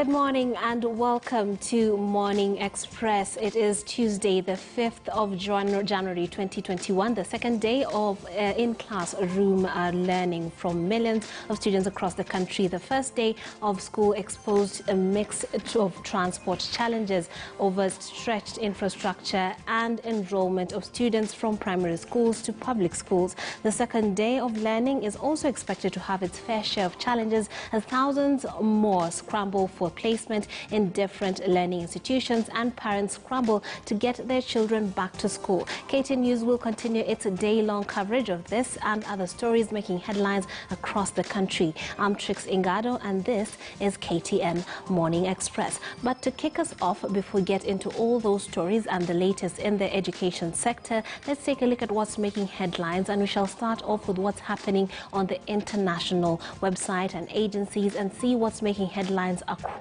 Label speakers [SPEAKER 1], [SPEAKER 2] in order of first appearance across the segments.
[SPEAKER 1] Good morning and welcome to Morning Express. It is Tuesday, the 5th of January 2021, the second day of in-classroom learning from millions of students across the country. The first day of school exposed a mix of transport challenges, overstretched infrastructure and enrollment of students from primary schools to public schools. The second day of learning is also expected to have its fair share of challenges as thousands more scramble for placement in different learning institutions and parents scramble to get their children back to school. KTN News will continue its day-long coverage of this and other stories making headlines across the country. I'm Trix Ingado and this is KTN Morning Express. But to kick us off, before we get into all those stories and the latest in the education sector, let's take a look at what's making headlines, and we shall start off with what's happening on the international website and agencies and see what's making headlines across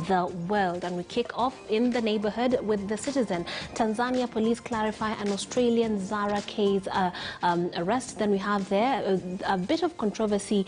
[SPEAKER 1] the world. And we kick off in the neighborhood with The Citizen. Tanzania police clarify an Australian Zara case arrest. Then we have there a bit of controversy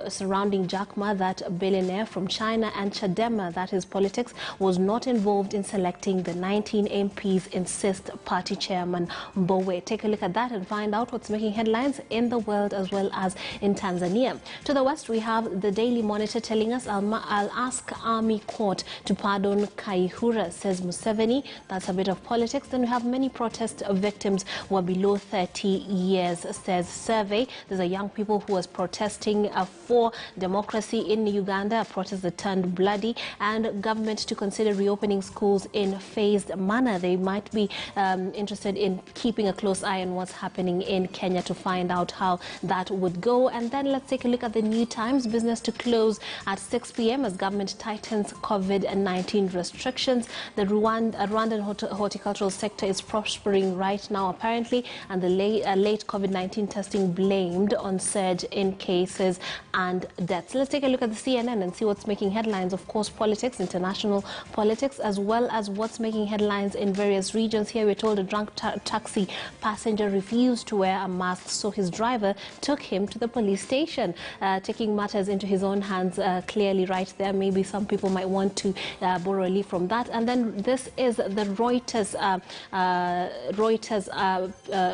[SPEAKER 1] surrounding Jack Ma, that billionaire from China, and Chadema, that is politics, was not involved in selecting the 19 MPs, insist party chairman Mbowe. Take a look at that and find out what's making headlines in the world as well as in Tanzania. To the west, we have the Daily Monitor telling us, I'll ask Army Court to pardon Kaihura, says Museveni. That's a bit of politics. Then we have many protest victims who are below 30 years, says survey. These are young people who was protesting for democracy in Uganda, a protest that turned bloody, and government to consider reopening schools in phased manner. They might be interested in keeping a close eye on what's happening in Kenya to find out how that would go. And then let's take a look at the New Times. Business to close at 6 p.m. as government tightens COVID-19 restrictions. The Rwandan horticultural sector is prospering right now, apparently, and the late COVID-19 testing blamed on surge in cases and deaths. Let's take a look at the CNN and see what's making headlines. Of course, politics, international politics, as well as what's making headlines in various regions. Here we're told a drunk taxi passenger refused to wear a mask, so his driver took him to the police station, taking matters into his own hands. Clearly right there, maybe some people might want to borrow a leaf from that. And then this is the Reuters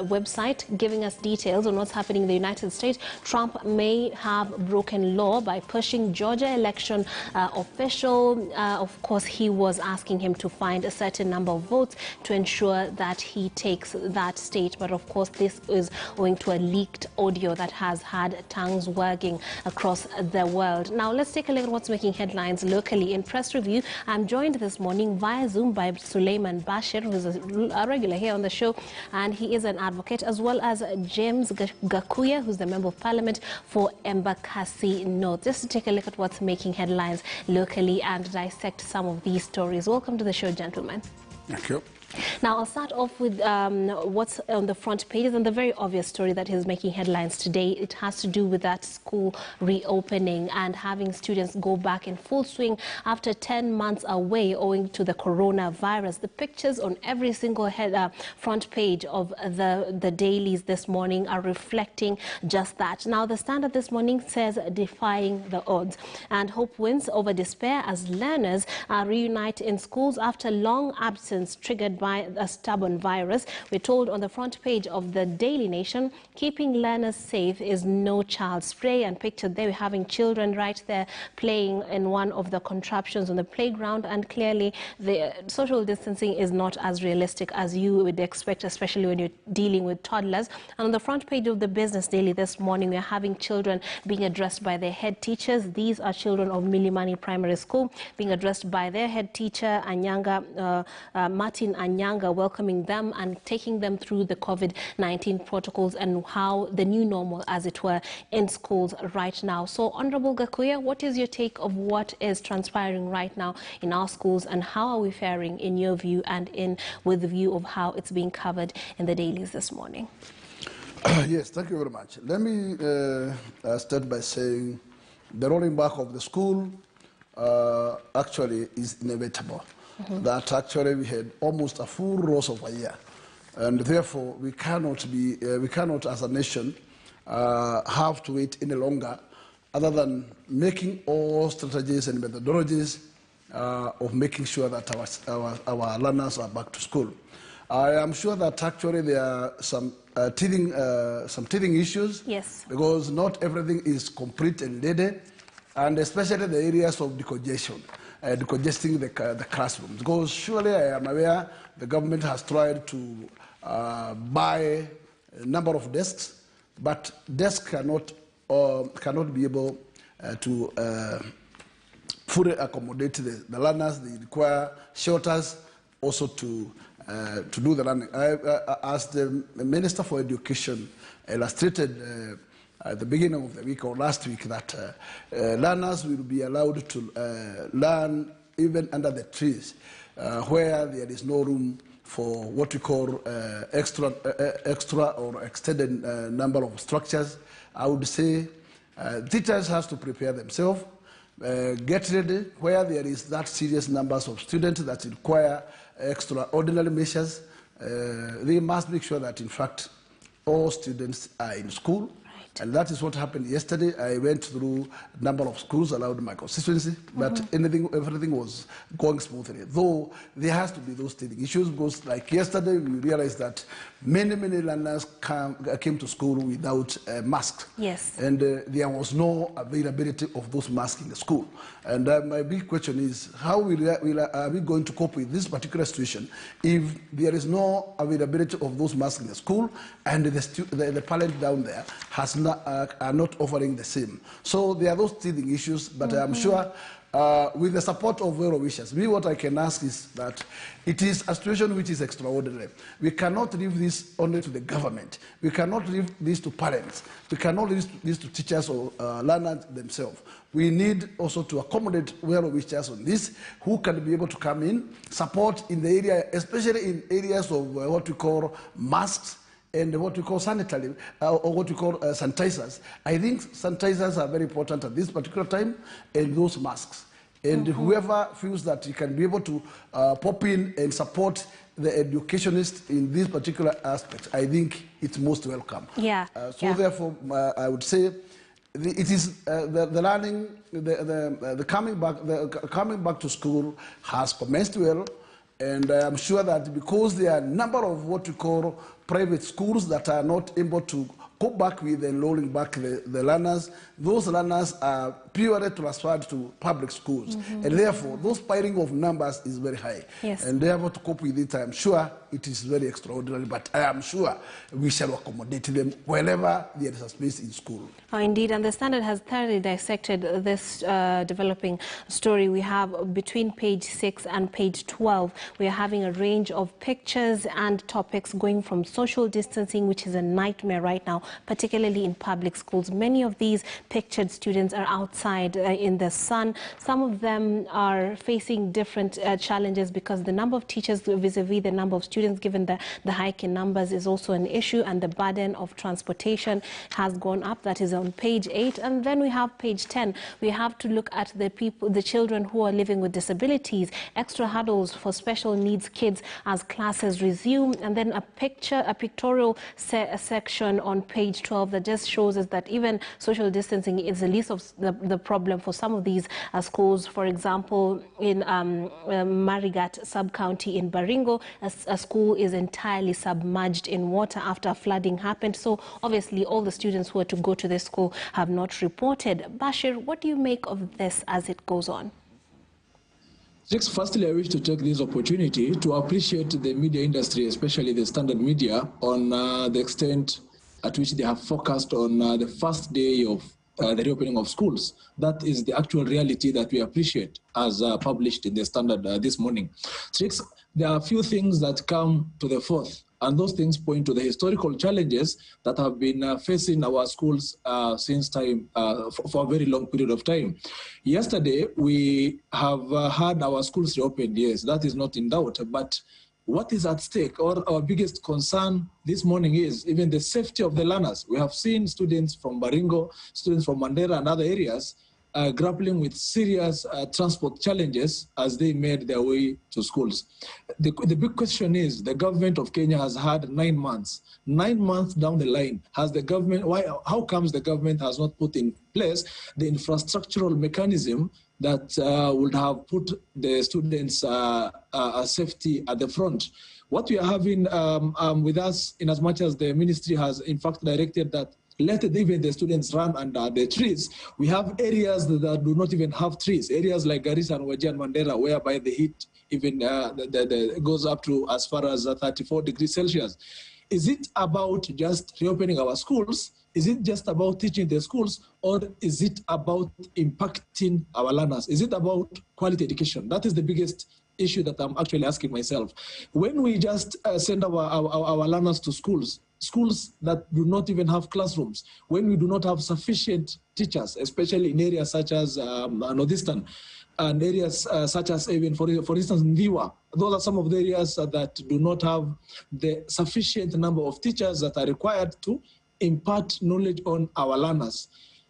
[SPEAKER 1] website giving us details on what's happening in the United States. Trump may have broken law by pushing Georgia election official. Of course, he was asking him to find a certain number of votes to ensure that he takes that state. But of course, this is owing to a leaked audio that has had tongues wagging across the world. Now, let's take a look at what's making headlines locally. In Press Review, I'm joined this morning via Zoom by Suleiman Bashir, who's a regular here on the show, and he is an advocate, as well as James Gakuya, who's the Member of Parliament for Embakasi North. Just to take a look at what's making headlines locally and dissect some of these stories. Welcome to the show, gentlemen.
[SPEAKER 2] Thank you.
[SPEAKER 1] Now, I'll start off with what's on the front pages and the very obvious story that is making headlines today. It has to do with that school reopening and having students go back in full swing after 10 months away owing to the coronavirus. The pictures on every single front page of the dailies this morning are reflecting just that. Now, the Standard this morning says defying the odds, and hope wins over despair as learners reunite in schools after long absence triggered by a stubborn virus. We're told on the front page of the Daily Nation, keeping learners safe is no child's play. And pictured there, we're having children right there playing in one of the contraptions on the playground. And clearly, the social distancing is not as realistic as you would expect, especially when you're dealing with toddlers. And on the front page of the Business Daily this morning, we're having children being addressed by their head teachers. These are children of Milimani Primary School being addressed by their head teacher, Anyanga, Martin Anyanga, welcoming them and taking them through the COVID-19 protocols and how the new normal, as it were, in schools right now. So, Honorable Gakuya, what is your take of what is transpiring right now in our schools, and how are we faring in your view and with the view of how it's being covered in the dailies this morning?
[SPEAKER 2] Yes, thank you very much. Let me start by saying the rolling back of the school actually is inevitable. That actually we had almost a full rose of a year, and therefore we cannot as a nation have to wait any longer, other than making all strategies and methodologies of making sure that our learners are back to school. I am sure that actually there are some teething issues.
[SPEAKER 1] Yes.
[SPEAKER 2] Because not everything is complete and ready, and especially the areas of decongestion, decongesting the classrooms. Because surely I am aware the government has tried to buy a number of desks, but desks cannot be able to fully accommodate the learners. They require shelters also to do the learning. As the Minister for Education illustrated at the beginning of the week or last week, that learners will be allowed to learn even under the trees, where there is no room for what we call extra or extended number of structures. I would say teachers have to prepare themselves, get ready where there is that serious numbers of students that require extraordinary measures. They must make sure that, in fact, all students are in school. And that is what happened yesterday. I went through a number of schools around my constituency, but everything was going smoothly. Though there has to be those teething issues, because like yesterday, we realized that many learners came to school without masks.
[SPEAKER 1] Yes.
[SPEAKER 2] And there was no availability of those masks in the school. And my big question is, how are we going to cope with this particular situation if there is no availability of those masks in the school and the parent down there are not offering the same? So there are those teething issues, but I'm sure with the support of well-wishers, what I can ask is that it is a situation which is extraordinary. We cannot leave this only to the government. We cannot leave this to parents. We cannot leave this to teachers or learners themselves. We need also to accommodate well-wishers on this, who can be able to come in, support in the area, especially in areas of what we call masks, and what we call sanitary, or what we call sanitizers. I think sanitizers are very important at this particular time, and those masks. And whoever feels that he can be able to pop in and support the educationists in this particular aspect, I think it's most welcome.
[SPEAKER 1] Yeah.
[SPEAKER 2] Therefore, I would say it is the learning, the coming back to school has commenced well. And I'm sure that because there are a number of what we call private schools that are not able to go back with enrolling back the learners, those learners are purely transferred to public schools. And therefore, those piling of numbers is very high.
[SPEAKER 1] Yes.
[SPEAKER 2] And therefore, to cope with it, I'm sure it is very extraordinary, but I am sure we shall accommodate them wherever there is a space in school.
[SPEAKER 1] Oh, indeed, and the Standard has thoroughly dissected this developing story. We have between page 6 and page 12, we are having a range of pictures and topics going from social distancing, which is a nightmare right now, particularly in public schools. Many of these pictured students are outside in the sun. Some of them are facing different challenges because the number of teachers vis-a-vis the number of students, given the hike in numbers, is also an issue, and the burden of transportation has gone up. That is on page 8. And then we have page 10. We have to look at the children who are living with disabilities, extra hurdles for special needs kids as classes resume, and then a pictorial section on page 12 that just shows us that even social distancing is the least of the problem for some of these schools. For example, in Marigat sub-county in Baringo, a school is entirely submerged in water after flooding happened. So obviously all the students who are to go to this school have not reported. Bashir, what do you make of this as it goes on?
[SPEAKER 3] Firstly, I wish to take this opportunity to appreciate the media industry, especially the Standard media, on the extent at which they have focused on the first day of the reopening of schools. That is the actual reality that we appreciate, as published in the Standard this morning. There are a few things that come to the fore, and those things point to the historical challenges that have been facing our schools since time, for a very long period of time. Yesterday, we have had our schools reopened, yes, that is not in doubt, but what is at stake, or our biggest concern this morning, is even the safety of the learners. We have seen students from Baringo, students from Mandera and other areas grappling with serious transport challenges as they made their way to schools. The big question is, the government of Kenya has had 9 months. 9 months down the line, how comes the government has not put in place the infrastructural mechanism that would have put the students' safety at the front. What we are having with us, in as much as the ministry has in fact directed that let even the students run under the trees, we have areas that do not even have trees, areas like Garissa and Wajir and Mandera, whereby the heat even goes up to as far as 34 degrees Celsius. Is it about just reopening our schools? Is it just about teaching the schools, or is it about impacting our learners? Is it about quality education? That is the biggest issue that I'm actually asking myself. When we just send our learners to schools that do not even have classrooms, when we do not have sufficient teachers, especially in areas such as Northeastern, and areas such as even, for instance, Ndiwa, those are some of the areas that do not have the sufficient number of teachers that are required to impart knowledge on our learners.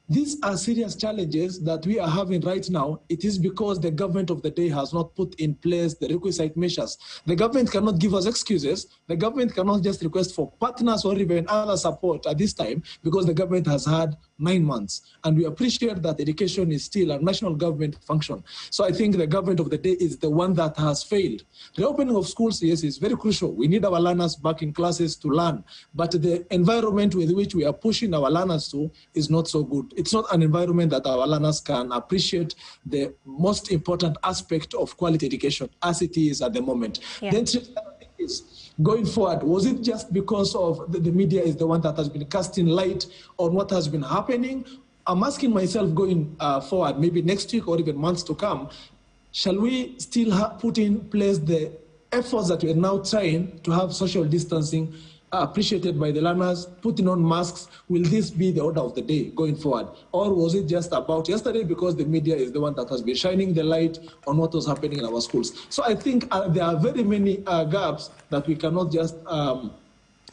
[SPEAKER 3] These are serious challenges that we are having right now. It is because the government of the day has not put in place the requisite measures. The government cannot give us excuses. The government cannot just request for partners or even other support at this time, because the government has had 9 months. And we appreciate that education is still a national government function. So I think the government of the day is the one that has failed. The opening of schools, yes, is very crucial. We need our learners back in classes to learn. But the environment with which we are pushing our learners to is not so good. It's not an environment that our learners can appreciate the most important aspect of quality education as it is at the moment.
[SPEAKER 1] Yeah.
[SPEAKER 3] Then is going forward, was it just because of the media is the one that has been casting light on what has been happening? I'm asking myself going forward, maybe next week or even months to come, shall we still put in place the efforts that we are now trying to have social distancing appreciated by the learners, putting on masks? Will this be the order of the day going forward? Or was it just about yesterday because the media is the one that has been shining the light on what was happening in our schools? So I think there are very many gaps that we cannot just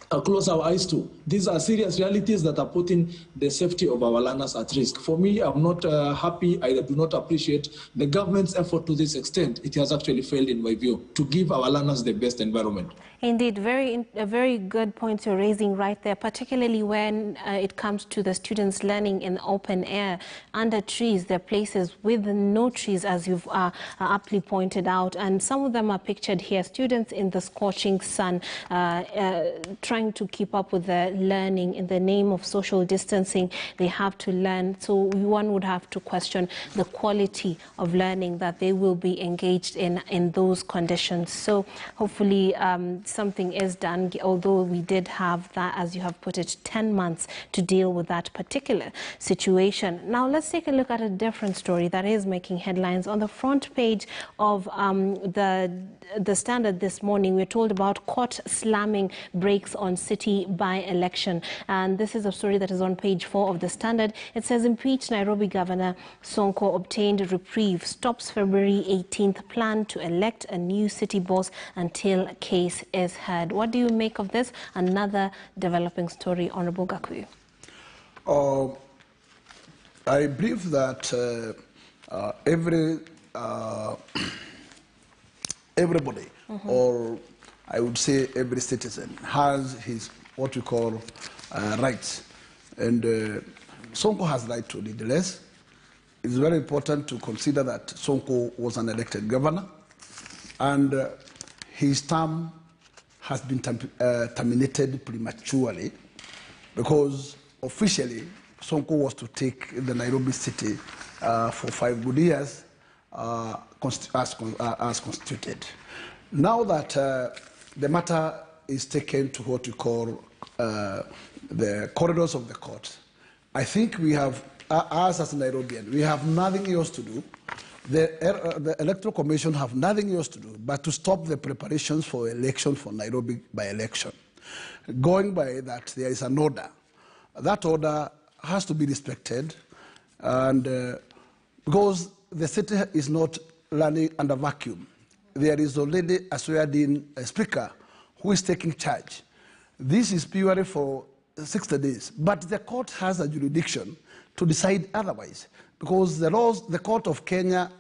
[SPEAKER 3] close our eyes to. These are serious realities that are putting the safety of our learners at risk. For me, I'm not happy. I do not appreciate the government's effort to this extent. It has actually failed, in my view, to give our learners the best environment.
[SPEAKER 1] Indeed, a very good point you're raising right there, particularly when it comes to the students learning in open air, under trees. There are places with no trees, as you've aptly pointed out, and some of them are pictured here. Students in the scorching sun, trying to keep up with their learning in the name of social distancing. They have to learn, so one would have to question the quality of learning that they will be engaged in those conditions. So hopefully something is done, although we did have that, as you have put it, 10 months to deal with that particular situation. Now let's take a look at a different story that is making headlines. On the front page of the Standard this morning, we're told about court slamming brakes on city by-election, and this is a story that is on page 4 of the Standard. It says, impeached Nairobi Governor Sonko obtained reprieve, stops February 18th plan to elect a new city boss until case is heard. What do you make of this? Another developing story, Honorable Gakuyu.
[SPEAKER 2] I believe that everybody, or I would say every citizen, has his what we call rights, and Sonko has right to lead less. It's very important to consider that Sonko was an elected governor, and his term has been terminated prematurely, because officially Sonko was to take the Nairobi city for 5 good years as constituted. Now that the matter is taken to what we call the corridors of the court, I think we have, us as Nairobian, we have nothing else to do. The Electoral Commission have nothing else to do but to stop the preparations for election for Nairobi by-election. Going by that, there is an order. That order has to be respected, and because the city is not running under vacuum. There is already a sworn-in speaker who is taking charge. This is purely for 60 days, but the court has a jurisdiction to decide otherwise, because the laws, the court of Kenya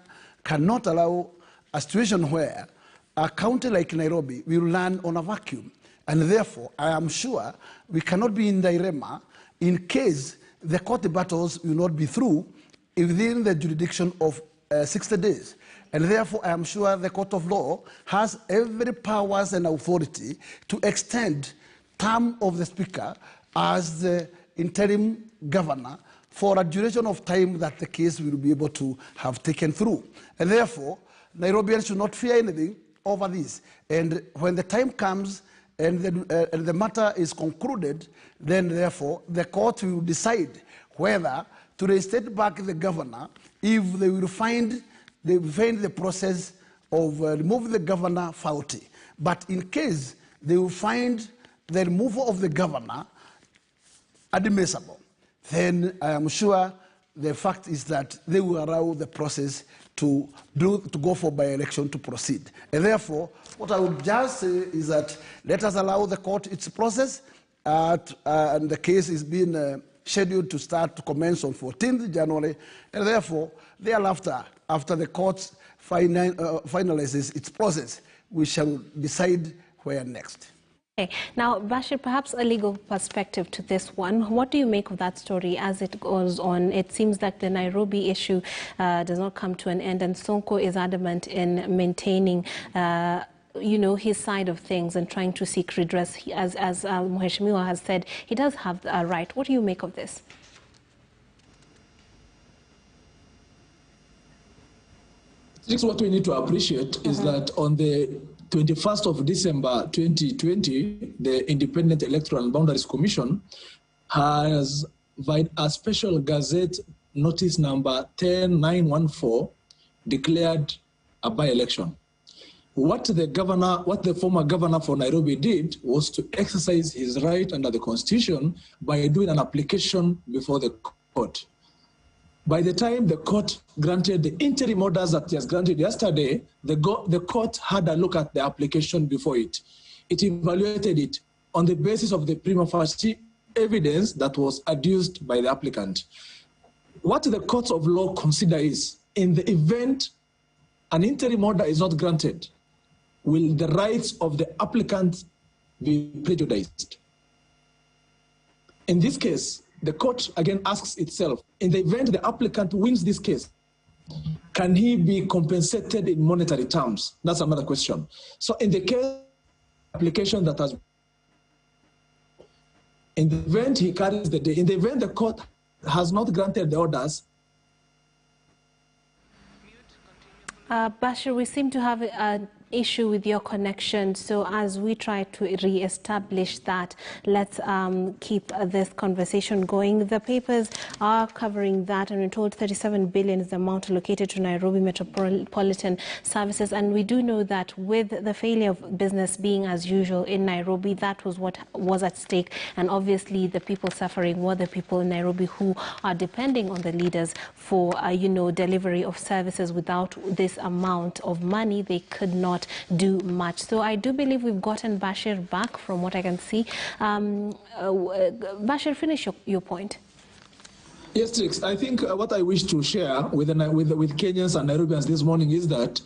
[SPEAKER 2] cannot allow a situation where a county like Nairobi will run on a vacuum. And therefore, I am sure we cannot be in dilemma in case the court battles will not be through within the jurisdiction of 60 days. And therefore, I am sure the court of law has every powers and authority to extend term of the speaker as the interim governor for a duration of time that the case will be able to have taken through. And therefore, Nairobians should not fear anything over this. And when the time comes and the matter is concluded, then therefore the court will decide whether to reinstate back the governor if they will find the process of removing the governor faulty. But in case they will find the removal of the governor admissible, then I am sure the fact is that they will allow the process to go for by-election to proceed. And therefore, what I would just say is that let us allow the court its process, and the case is being scheduled to commence on 14th January, and therefore, thereafter, after the court finalizes its process, we shall decide where next.
[SPEAKER 1] Okay. Now, Bashir, perhaps a legal perspective to this one. What do you make of that story as it goes on? It seems that the Nairobi issue does not come to an end, and Sonko is adamant in maintaining his side of things and trying to seek redress. As Mheshimiwa has said, he does have a right. What do you make of this?
[SPEAKER 3] What we need to appreciate is that on the 21st of December 2020, the Independent Electoral and Boundaries Commission has via a special gazette notice number 10914 declared a by-election. What the former governor for Nairobi did was to exercise his right under the Constitution by doing an application before the court. By the time the court granted the interim orders that he has granted yesterday, the court had a look at the application before it. It evaluated it on the basis of the prima facie evidence that was adduced by the applicant. What the courts of law consider is, in the event an interim order is not granted, will the rights of the applicant be prejudiced? In this case, the court again asks itself, in the event the applicant wins this case, can he be compensated in monetary terms? That's another question. So in the case application that has, in the event he carries the day, in the event the court has not granted the orders.
[SPEAKER 1] Bashir, we seem to have an issue with your connection, so as we try to re-establish that, let's keep this conversation going. The papers are covering that, and we're told 37 billion is the amount allocated to Nairobi Metropolitan Services, and we do know that with the failure of business being as usual in Nairobi, that was what was at stake, and obviously the people suffering were the people in Nairobi who are depending on the leaders for delivery of services. Without this amount of money, they could not do much. So I do believe we've gotten Bashir back from what I can see. Bashir, finish your point.
[SPEAKER 3] Yes, Trix. I think what I wish to share with Kenyans and Nairobians this morning is that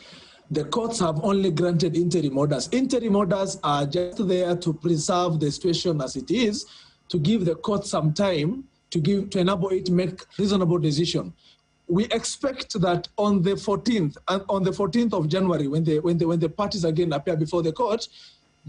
[SPEAKER 3] the courts have only granted interim orders. Interim orders are just there to preserve the situation as it is, to give the court some time to enable it to make reasonable decision. We expect that on the 14th of January, when the parties again appear before the court,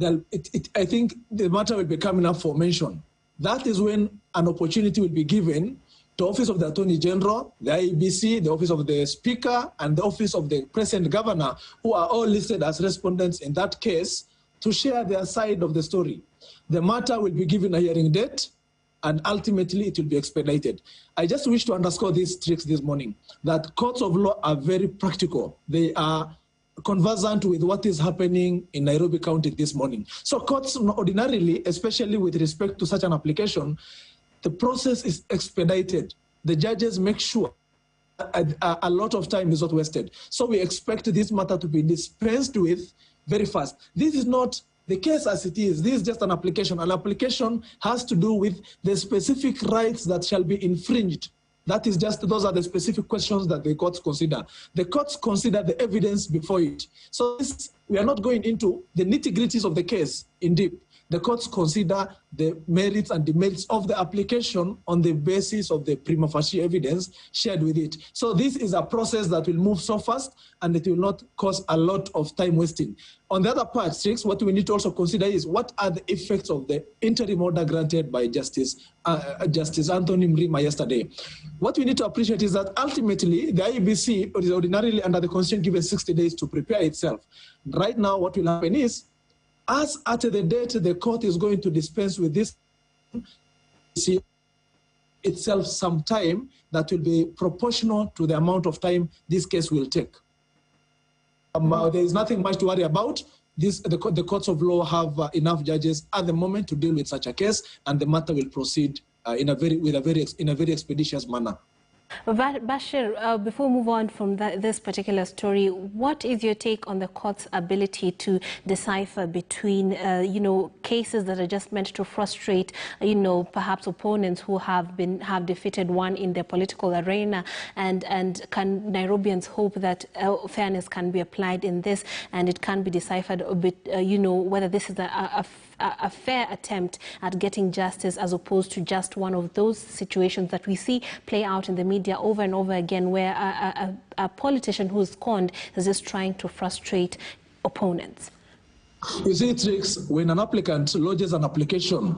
[SPEAKER 3] I think the matter will be coming up for mention. That is when an opportunity will be given to Office of the Attorney General, the IEBC, the Office of the Speaker, and the Office of the Present Governor, who are all listed as respondents in that case, to share their side of the story. The matter will be given a hearing date, and ultimately it will be expedited. I just wish to underscore these tricks this morning, that courts of law are very practical. They are conversant with what is happening in Nairobi County this morning. So courts ordinarily, especially with respect to such an application, the process is expedited. The judges make sure a lot of time is not wasted. So we expect this matter to be dispensed with very fast. This is not the case as it is. This is just an application. An application has to do with the specific rights that shall be infringed. That is just, those are the specific questions that the courts consider. The courts consider the evidence before it. So we are not going into the nitty-gritties of the case in deep. The courts consider the merits and demerits of the application on the basis of the prima facie evidence shared with it. So this is a process that will move so fast and it will not cause a lot of time wasting. On the other part, what we need to also consider is what are the effects of the interim order granted by Justice Anthony Mrima yesterday. What we need to appreciate is that ultimately the IEBC is ordinarily under the Constitution given 60 days to prepare itself. Right now, what will happen is, as at the date the court is going to dispense with this itself some time that will be proportional to the amount of time this case will take. There is nothing much to worry about. The courts of law have enough judges at the moment to deal with such a case, and the matter will proceed in a very expeditious manner.
[SPEAKER 1] Bashir, before we move on from this particular story, what is your take on the court's ability to decipher between, cases that are just meant to frustrate, perhaps opponents who have defeated one in their political arena, and can Nairobians hope that fairness can be applied in this and it can be deciphered a bit, whether this is a fair attempt at getting justice as opposed to just one of those situations that we see play out in the media over and over again, where a politician who is conned is just trying to frustrate opponents.
[SPEAKER 3] You see, Trix, when an applicant lodges an application,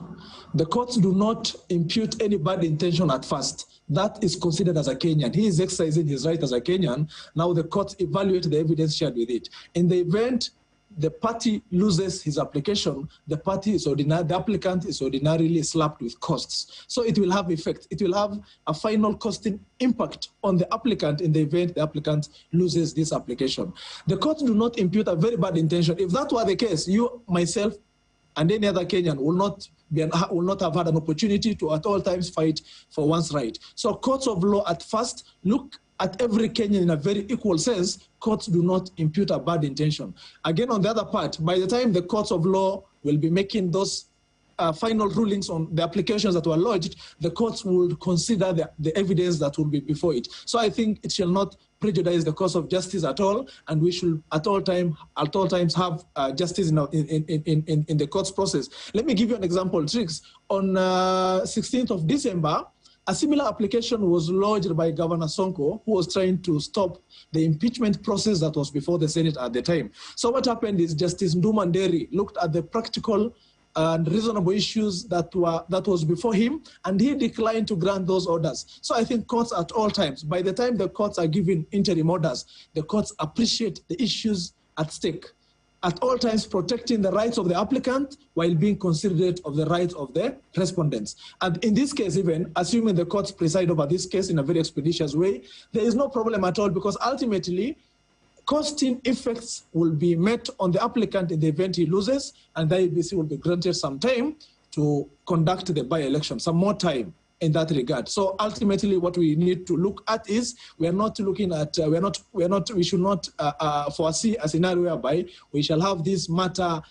[SPEAKER 3] the courts do not impute any bad intention at first. That is considered as a Kenyan. He is exercising his right as a Kenyan. Now the courts evaluate the evidence shared with it. In the event the party loses his application, the applicant is ordinarily slapped with costs. So it will have effect. It will have a final costing impact on the applicant in the event the applicant loses this application. The courts do not impute a very bad intention. If that were the case, you, myself, and any other Kenyan will not have had an opportunity to at all times fight for one's right. So courts of law at first look at every Kenyan in a very equal sense. Courts do not impute a bad intention. Again, on the other part, by the time the courts of law will be making those final rulings on the applications that were lodged, the courts will consider the evidence that will be before it. So I think it shall not prejudice the cause of justice at all, and we should at all times have justice in the court's process. Let me give you an example, Trix. On 16th of December, a similar application was lodged by Governor Sonko, who was trying to stop the impeachment process that was before the Senate at the time. So what happened is Justice Ndumanderi looked at the practical and reasonable issues that was before him, and he declined to grant those orders. So I think courts at all times, by the time the courts are giving interim orders, the courts appreciate the issues at stake, at all times protecting the rights of the applicant while being considerate of the rights of the respondents. And in this case, even assuming the courts preside over this case in a very expeditious way, there is no problem at all, because ultimately costing effects will be met on the applicant in the event he loses, and the IEBC will be granted some time to conduct the by-election, some more time in that regard. So ultimately what we need to look at is, we should not foresee a scenario whereby we shall have this matter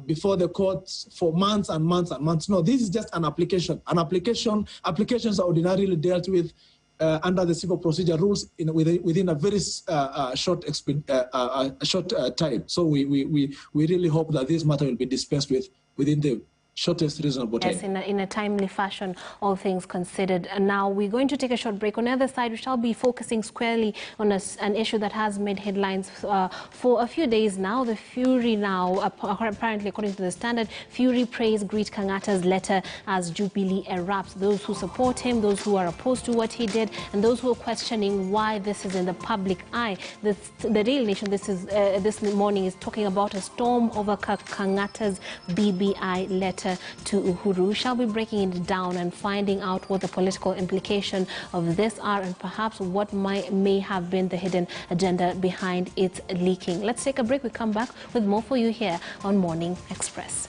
[SPEAKER 3] before the courts for months and months and months. No, this is just an application. Applications are ordinarily dealt with under the civil procedure rules within a very short time. So we really hope that this matter will be dispensed with within the shortest reasonable time.
[SPEAKER 1] Yes, in a timely fashion, all things considered. And now we're going to take a short break. On the other side, we shall be focusing squarely on an issue that has made headlines for a few days now. The Fury now, apparently according to the Standard, Fury praised Greet Kang'ata's letter as Jubilee erupts. Those who support him, those who are opposed to what he did, and those who are questioning why this is in the public eye. The Daily Nation this morning is talking about a storm over Kang'ata's BBI letter to Uhuru. We shall be breaking it down and finding out what the political implication of this are, and perhaps what may have been the hidden agenda behind its leaking. Let's take a break. We come back with more for you here on Morning Express.